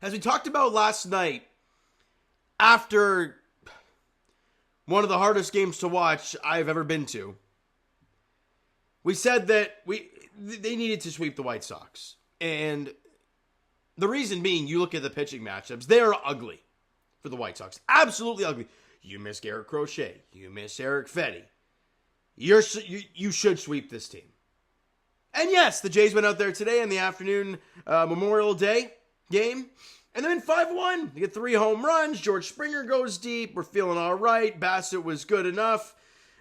As we talked about last night, after one of the hardest games to watch I've ever been to, we said that they needed to sweep the White Sox. And the reason being, you look at the pitching matchups, they're ugly for the White Sox. Absolutely ugly. You miss Garrett Crochet. You miss Eric Fetty. You should sweep this team. And yes, the Jays went out there today in the afternoon Memorial Day game, and they're in 5-1. They get 3 home runs. George Springer goes deep. We're feeling all right. Bassett was good enough.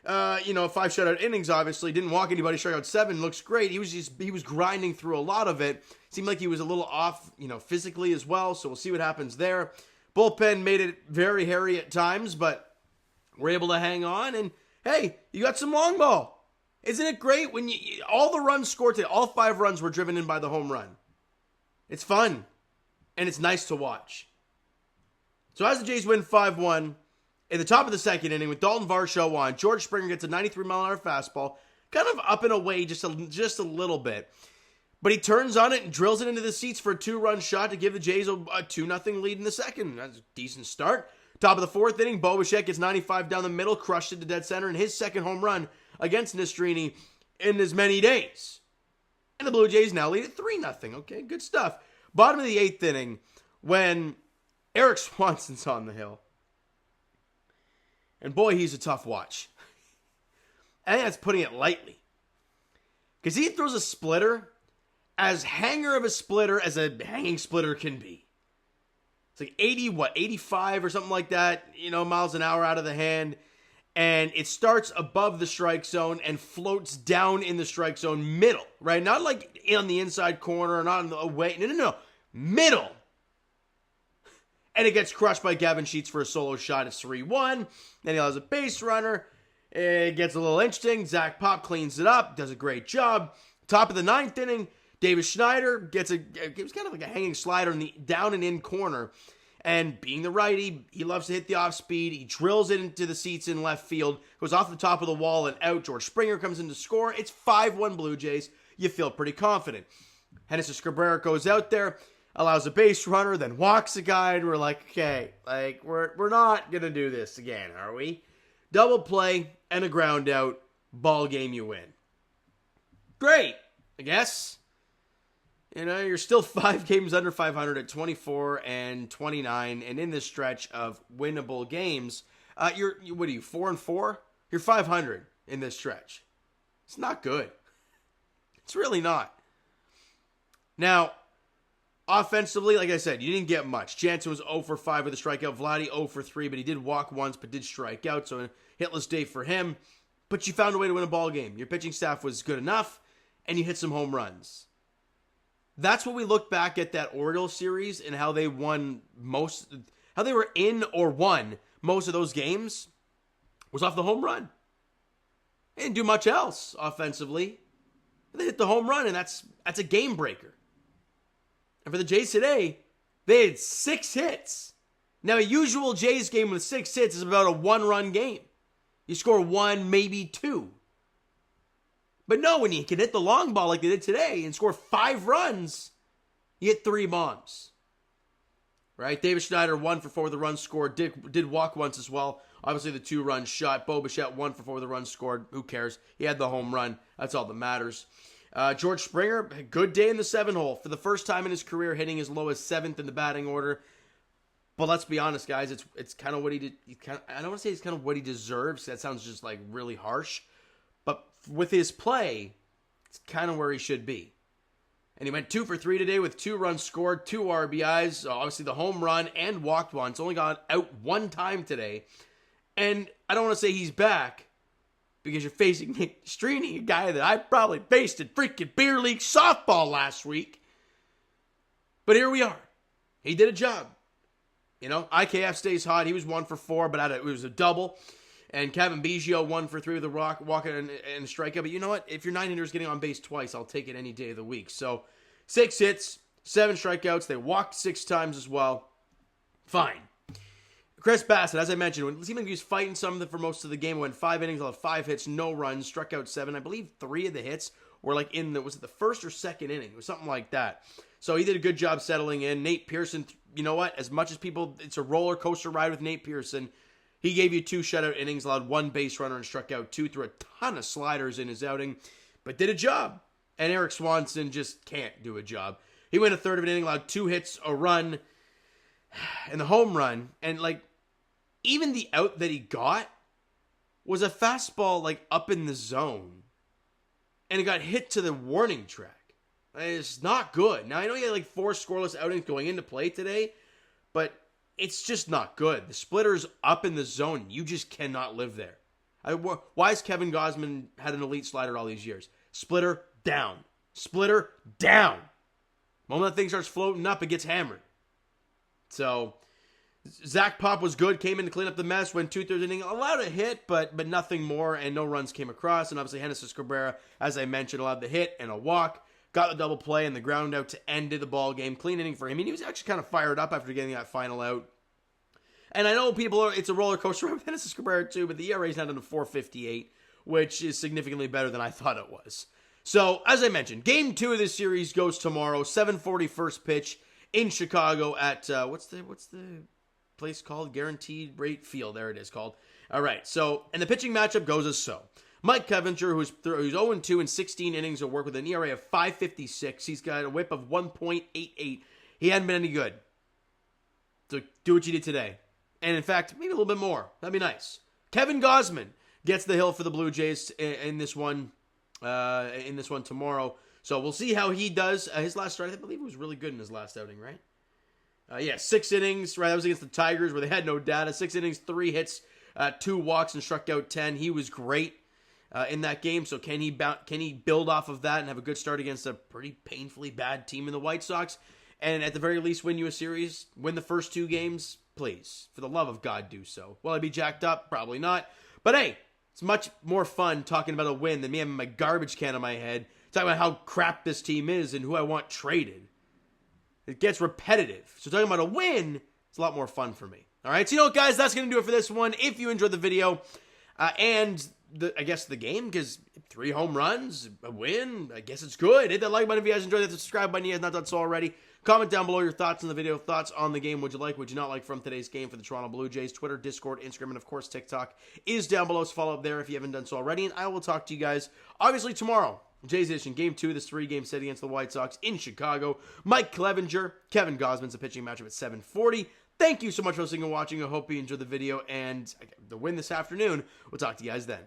5 shutout innings, obviously. Didn't walk anybody. Struck out 7. Looks great. He was grinding through a lot of it. Seemed like he was a little off, physically as well. So we'll see what happens there. Bullpen made it very hairy at times, but we're able to hang on. And hey, you got some long ball. Isn't it great when all the runs scored today, all 5 runs were driven in by the home run? It's fun, and it's nice to watch. So as the Jays win 5-1, in the top of the second inning with Dalton Varsho on, George Springer gets a 93-mile-an-hour fastball, kind of up and away just a little bit. But he turns on it and drills it into the seats for a 2-run shot to give the Jays a 2-0 lead in the second. That's a decent start. Top of the 4th inning, Bo Bichette gets 95 down the middle, crushed it to dead center, and his second home run against Nastrini in as many days. And the Blue Jays now lead at 3-0. Okay, good stuff. Bottom of the 8th inning, when Eric Swanson's on the hill. And boy, he's a tough watch. I think that's putting it lightly. Because he throws a splitter as hanger of a splitter as a hanging splitter can be. It's like 85 or something like that, miles an hour out of the hand. And it starts above the strike zone and floats down in the strike zone middle, right? Not like on the inside corner, not on the away. No. Middle. And it gets crushed by Gavin Sheets for a solo shot. It's 3-1. Then he has a base runner. It gets a little interesting. Zach Pop cleans it up, does a great job. Top of the 9th inning, Davis Schneider it was kind of like a hanging slider in the down and in corner. And being the righty, he loves to hit the off speed. He drills it into the seats in left field. Goes off the top of the wall and out. George Springer comes in to score. It's 5-1 Blue Jays. You feel pretty confident. Genesis Cabrera goes out there, allows a base runner, then walks a guy, and we're like, okay, we're not going to do this again, are we? Double play and a ground out. Ball game, you win. Great, I guess. You're still 5 games under 500 at 24-29, and in this stretch of winnable games, you're 4-4? You're 500 in this stretch. It's not good. It's really not. Now, offensively, like I said, you didn't get much. Jansen was 0 for 5 with a strikeout. Vladdy 0 for 3, but he did walk once, but did strike out, so a hitless day for him. But you found a way to win a ball game. Your pitching staff was good enough, and you hit some home runs. That's what we look back at that Orioles series and how they won how they were in or won most of those games was off the home run. They didn't do much else offensively. They hit the home run, and that's a game breaker. And for the Jays today, they had 6 hits. Now, a usual Jays game with 6 hits is about a 1-run game. You score 1, maybe 2. But no, when you can hit the long ball like they did today and score 5 runs, you hit 3 bombs. Right? David Schneider 1 for 4 with a run scored. Did walk once as well. Obviously the 2-run shot. Bo Bichette 1 for 4 with a run scored. Who cares? He had the home run. That's all that matters. George Springer, a good day in the 7-hole. For the first time in his career, hitting as low as 7th in the batting order. But let's be honest, guys. It's kind of what he did. I don't want to say it's kind of what he deserves. That sounds just like really harsh. But with his play, it's kind of where he should be. And he went 2 for 3 today with 2 runs scored, 2 RBIs, obviously the home run, and walked once. Only got out 1 time today. And I don't want to say he's back because you're facing Nick Nastrini, a guy that I probably faced in freaking beer league softball last week. But here we are. He did a job. IKF stays hot. He was 1 for 4, but it was a double. And Kevin Biggio 1 for 3 with a walk and a strikeout. But you know what? If your 9-hitter's getting on base twice, I'll take it any day of the week. So 6 hits, 7 strikeouts. They walked 6 times as well. Fine. Chris Bassett, as I mentioned, it seemed like he was fighting something for most of the game. Went 5 innings, all 5 hits, no runs, struck out 7. I believe 3 of the hits were like was it the first or second inning? It was something like that. So he did a good job settling in. Nate Pearson, you know what? As much as it's a roller coaster ride with Nate Pearson, he gave you 2 shutout innings, allowed 1 base runner, and struck out 2, threw a ton of sliders in his outing, but did a job. And Eric Swanson just can't do a job. He went a third of an inning, allowed 2 hits, a run, and the home run. And like, even the out that he got was a fastball like up in the zone, and it got hit to the warning track. It's not good. Now, I know he had like 4 scoreless outings going into play today, but it's just not good. The splitter's up in the zone. You just cannot live there. Why has Kevin Gausman had an elite slider all these years? Splitter down. Splitter down. The moment that thing starts floating up, it gets hammered. So, Zach Pop was good, came in to clean up the mess, went 2/3 inning, allowed a hit, but nothing more, and no runs came across. And obviously, Genesis Cabrera, as I mentioned, allowed the hit and a walk. Got the double play and the ground out to end the ball game. Clean inning for him. And he was actually kind of fired up after getting that final out. And I know it's a roller coaster with Genesis Cabrera too, but the ERA is now down to 4.58, which is significantly better than I thought it was. So, as I mentioned, Game 2 of this series goes tomorrow, 7:40 first pitch in Chicago at, what's the place called? Guaranteed Rate Field. There it is called. All right, so, and the pitching matchup goes as so. Mike Clevenger, who's 0-2 in 16 innings of work with an ERA of 5.56. He's got a whip of 1.88. He hadn't been any good. So do what you did today. And in fact, maybe a little bit more. That'd be nice. Kevin Gausman gets the hill for the Blue Jays in this one tomorrow. So we'll see how he does. His last start, I believe he was really good in his last outing, right? 6 innings. Right, that was against the Tigers where they had no data. 6 innings, 3 hits, 2 walks, and struck out 10. He was great in that game. So can he build off of that and have a good start against a pretty painfully bad team in the White Sox? And at the very least win you a series, win the first 2 games? Please, for the love of God, do so. Will I be jacked up? Probably not. But hey, it's much more fun talking about a win than me having my garbage can on my head, talking about how crap this team is and who I want traded. It gets repetitive. So talking about a win is a lot more fun for me. All right, so you know what, guys? That's going to do it for this one. If you enjoyed the video and I guess the game, because 3 home runs, a win, I guess it's good. Hit that like button if you guys enjoyed it. The subscribe button if you guys not done so already. Comment down below your thoughts on the video, thoughts on the game. Would you like, would you not like from today's game for the Toronto Blue Jays? Twitter, Discord, Instagram, and of course TikTok is down below. So follow up there if you haven't done so already. And I will talk to you guys obviously tomorrow. Jays edition, Game 2 of this 3-game set against the White Sox in Chicago. Mike Clevenger, Kevin Gausman's a pitching matchup at 7:40. Thank you so much for listening and watching. I hope you enjoyed the video and the win this afternoon. We'll talk to you guys then.